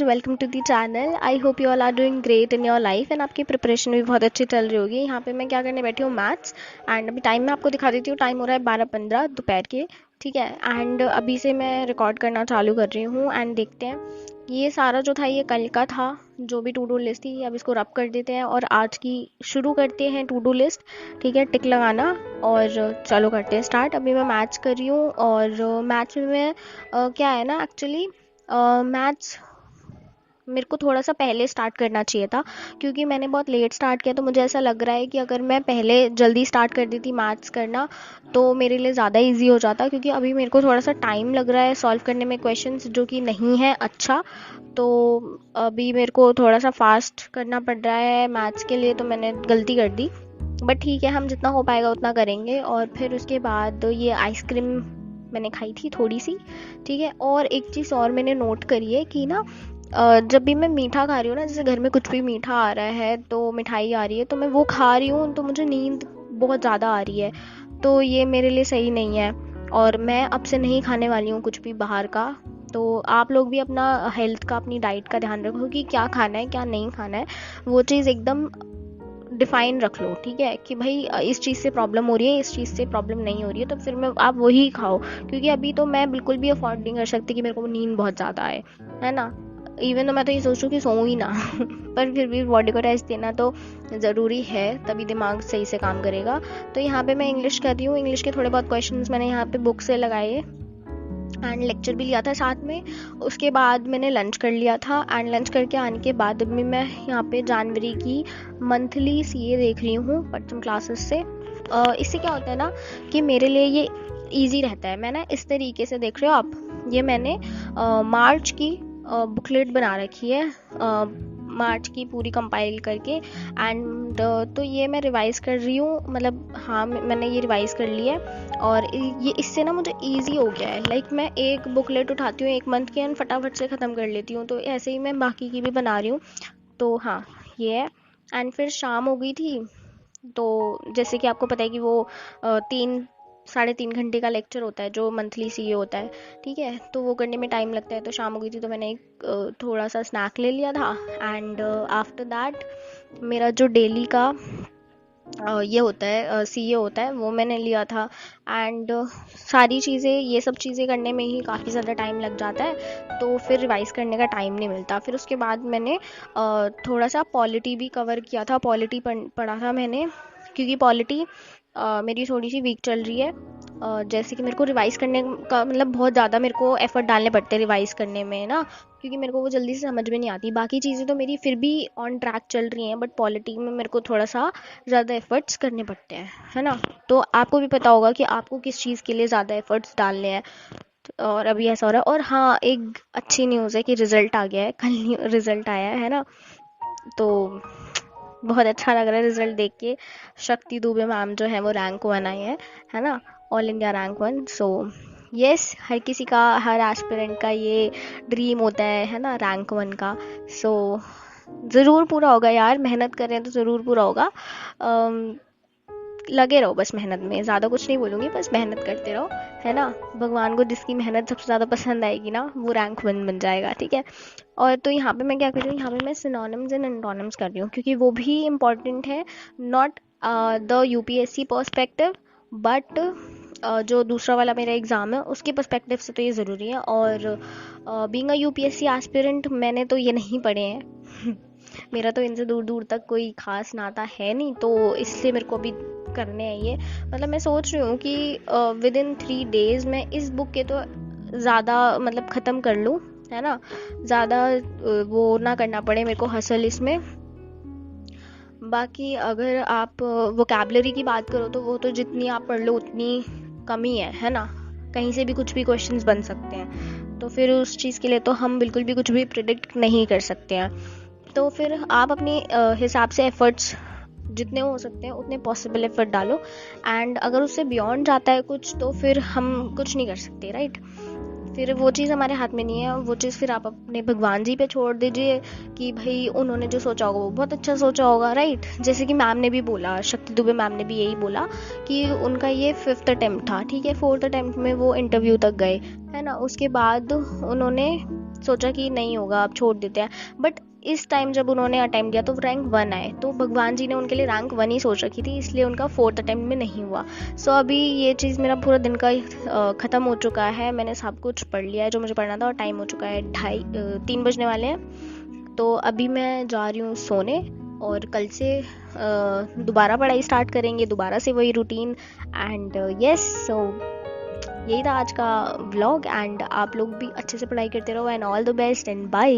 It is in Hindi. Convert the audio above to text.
Welcome to the channel. I hope you all are doing great in your life and आपकी प्रिपरेशन भी बहुत अच्छी चल रही होगी। यहाँ पे मैं क्या करने बैठी हूँ, मैथ्स। एंड अभी टाइम मैं आपको दिखा देती हूँ। टाइम हो रहा है 12:15 दोपहर के, ठीक है। एंड अभी से मैं रिकॉर्ड करना चालू कर रही हूँ एंड देखते हैं। ये सारा जो था ये कल का था, जो भी टू डू लिस्ट थी। अब इसको रब कर देते हैं और आज की शुरू करते हैं टू डू लिस्ट, ठीक है। टिक लगाना और चलो करते हैं स्टार्ट। अभी मैं मैथ्स कर रही हूँ और मैथ्स में मैं क्या है ना, एक्चुअली मैथ्स मेरे को थोड़ा सा पहले स्टार्ट करना चाहिए था, क्योंकि मैंने बहुत लेट स्टार्ट किया। तो मुझे ऐसा लग रहा है कि अगर मैं पहले जल्दी स्टार्ट कर देती मैथ्स करना तो मेरे लिए ज़्यादा इजी हो जाता, क्योंकि अभी मेरे को थोड़ा सा टाइम लग रहा है सॉल्व करने में क्वेश्चंस, जो कि नहीं है अच्छा। तो अभी मेरे को थोड़ा सा फास्ट करना पड़ रहा है मैथ्स के लिए, तो मैंने गलती कर दी। बट ठीक है, हम जितना हो पाएगा उतना करेंगे। और फिर उसके बाद ये आइसक्रीम मैंने खाई थी थोड़ी सी, ठीक है। और एक चीज़ और मैंने नोट करी है कि ना, जब भी मैं मीठा खा रही हूँ ना, जैसे घर में कुछ भी मीठा आ रहा है, तो मिठाई आ रही है तो मैं वो खा रही हूँ, तो मुझे नींद बहुत ज़्यादा आ रही है। तो ये मेरे लिए सही नहीं है और मैं अब से नहीं खाने वाली हूँ कुछ भी बाहर का। तो आप लोग भी अपना हेल्थ का, अपनी डाइट का ध्यान रखो कि क्या खाना है क्या नहीं खाना है। वो चीज़ एकदम डिफाइन रख लो, ठीक है, कि भाई इस चीज़ से प्रॉब्लम हो रही है, इस चीज़ से प्रॉब्लम नहीं हो रही है, तो फिर मैं आप वही खाओ। क्योंकि अभी तो मैं बिल्कुल भी अफोर्ड नहीं कर सकती कि मेरे को नींद बहुत ज़्यादा है ना। इवन तो मैं तो ये सोचूं कि सोऊं ही ना पर फिर भी बॉडी को रेस्ट देना तो ज़रूरी है, तभी दिमाग सही से काम करेगा। तो यहाँ पे मैं इंग्लिश कर रही हूँ। इंग्लिश के थोड़े बहुत क्वेश्चंस मैंने यहाँ पे बुक से लगाए एंड लेक्चर भी लिया था साथ में। उसके बाद मैंने लंच कर लिया था एंड लंच करके आने के बाद भी मैं यहाँ पे जनवरी की मंथली सीए देख रही हूँ पटन क्लासेस से। इससे क्या होता है ना कि मेरे लिए ये इजी रहता है। मैं ना इस तरीके से देख रहे हो आप, ये मैंने मार्च की बुकलेट बना रखी है, मार्च की पूरी कंपाइल करके। एंड तो ये मैं रिवाइज़ कर रही हूँ, मतलब हाँ मैंने ये रिवाइज़ कर लिया है। और ये इससे ना मुझे इजी हो गया है। लाइक मैं एक बुकलेट उठाती हूँ एक मंथ के एंड फटाफट से ख़त्म कर लेती हूँ, तो ऐसे ही मैं बाकी की भी बना रही हूँ। तो हाँ ये है। एंड फिर शाम हो गई थी, तो जैसे कि आपको पता है कि वो 3-3.5 घंटे का लेक्चर होता है जो मंथली सीए होता है, ठीक है। तो वो करने में टाइम लगता है। तो शाम हो गई थी तो मैंने एक थोड़ा सा स्नैक ले लिया था। एंड आफ्टर दैट मेरा जो डेली का ये होता है, सीए होता है, वो मैंने लिया था। एंड सारी चीज़ें, ये सब चीज़ें करने में ही काफ़ी ज़्यादा टाइम लग जाता है, तो फिर रिवाइज़ करने का टाइम नहीं मिलता। फिर उसके बाद मैंने थोड़ा सा पॉलिटी भी कवर किया था। पॉलिटी पढ़ा था मैंने, क्योंकि पॉलिटी मेरी थोड़ी सी वीक चल रही है। जैसे कि मेरे को रिवाइज़ करने का मतलब बहुत ज़्यादा मेरे को एफ़र्ट डालने पड़ते हैं रिवाइज़ करने में ना, क्योंकि मेरे को वो जल्दी से समझ में नहीं आती। बाकी चीज़ें तो मेरी फिर भी ऑन ट्रैक चल रही हैं, बट पॉलिटी में मेरे को थोड़ा सा ज़्यादा एफ़र्ट्स करने पड़ते हैं, है ना। तो आपको भी पता होगा कि आपको किस चीज़ के लिए ज़्यादा एफ़र्ट्स डालने हैं। और अभी ऐसा हो रहा है। और हाँ, एक अच्छी न्यूज़ है कि रिज़ल्ट आ गया है, कल रिज़ल्ट आया है ना। तो बहुत अच्छा लग रहा है रिज़ल्ट देख के। शक्ति दुबे मैम जो है वो रैंक 1 आई है ना, all India rank 1। So yes, हर किसी का, हर एस्पिरेंट का ये ड्रीम होता है ना, रैंक 1 का। सो ज़रूर पूरा होगा यार, मेहनत करें तो ज़रूर पूरा होगा। लगे रहो बस मेहनत में, ज़्यादा कुछ नहीं बोलूँगी, बस मेहनत करते रहो, है ना। भगवान को जिसकी मेहनत सबसे ज़्यादा पसंद आएगी ना, वो रैंक 1 बन जाएगा, ठीक है। और तो यहाँ पे मैं क्या कर रही हूँ, यहाँ पे मैं सिनोनिम्स एंड एंटोनिम्स कर रही हूँ, क्योंकि वो भी इम्पॉर्टेंट है। Not the UPSC perspective, but जो दूसरा वाला मेरा एग्ज़ाम है उसके पर्सपेक्टिव से तो ये ज़रूरी है। और बीइंग अ यूपीएससी एस्पिरेंट मैंने तो ये नहीं पढ़े हैं मेरा तो इनसे दूर दूर तक कोई खास नाता है नहीं, तो इसलिए मेरे को अभी करने हैं ये। मतलब मैं सोच रही हूँ कि विद इन 3 डेज़ मैं इस बुक के तो ज़्यादा मतलब ख़त्म कर लूँ, है ना। ज़्यादा वो ना करना पड़े मेरे को हसल इसमें। बाकी अगर आप वोकैबलरी की बात करो तो वो तो जितनी आप पढ़ लो उतनी कम ही है ना। कहीं से भी कुछ भी क्वेश्चंस बन सकते हैं, तो फिर उस चीज़ के लिए तो हम बिल्कुल भी कुछ भी प्रिडिक्ट नहीं कर सकते हैं। तो फिर आप अपने हिसाब से एफ़र्ट्स जितने हो सकते हैं उतने पॉसिबल एफ़र्ट डालो। एंड अगर उससे बियॉन्ड जाता है कुछ, तो फिर हम कुछ नहीं कर सकते, राइट। फिर वो चीज़ हमारे हाथ में नहीं है। वो चीज़ फिर आप अपने भगवान जी पे छोड़ दीजिए कि भाई उन्होंने जो सोचा होगा वो बहुत अच्छा सोचा होगा, राइट। जैसे कि मैम ने भी बोला, शक्ति दुबे मैम ने भी यही बोला कि उनका ये 5th अटेम्प्ट था, ठीक है। 4th अटेम्प्ट में वो इंटरव्यू तक गए, है ना। उसके बाद उन्होंने सोचा कि नहीं होगा, अब छोड़ देते हैं। बट इस टाइम जब उन्होंने अटेम्प्ट दिया तो रैंक 1 आए, तो भगवान जी ने उनके लिए रैंक 1 ही सोच रखी थी, इसलिए उनका 4th अटेम्प्ट में नहीं हुआ। सो अभी ये चीज़, मेरा पूरा दिन का ख़त्म हो चुका है, मैंने सब कुछ पढ़ लिया है जो मुझे पढ़ना था, और टाइम हो चुका है 3 बजने वाले हैं। तो अभी मैं जा रही हूँ सोने, और कल से दोबारा पढ़ाई स्टार्ट करेंगे, दोबारा से वही रूटीन। एंड यस, सो यही था आज का व्लॉग। एंड आप लोग भी अच्छे से पढ़ाई करते रहो, and all the best, and bye.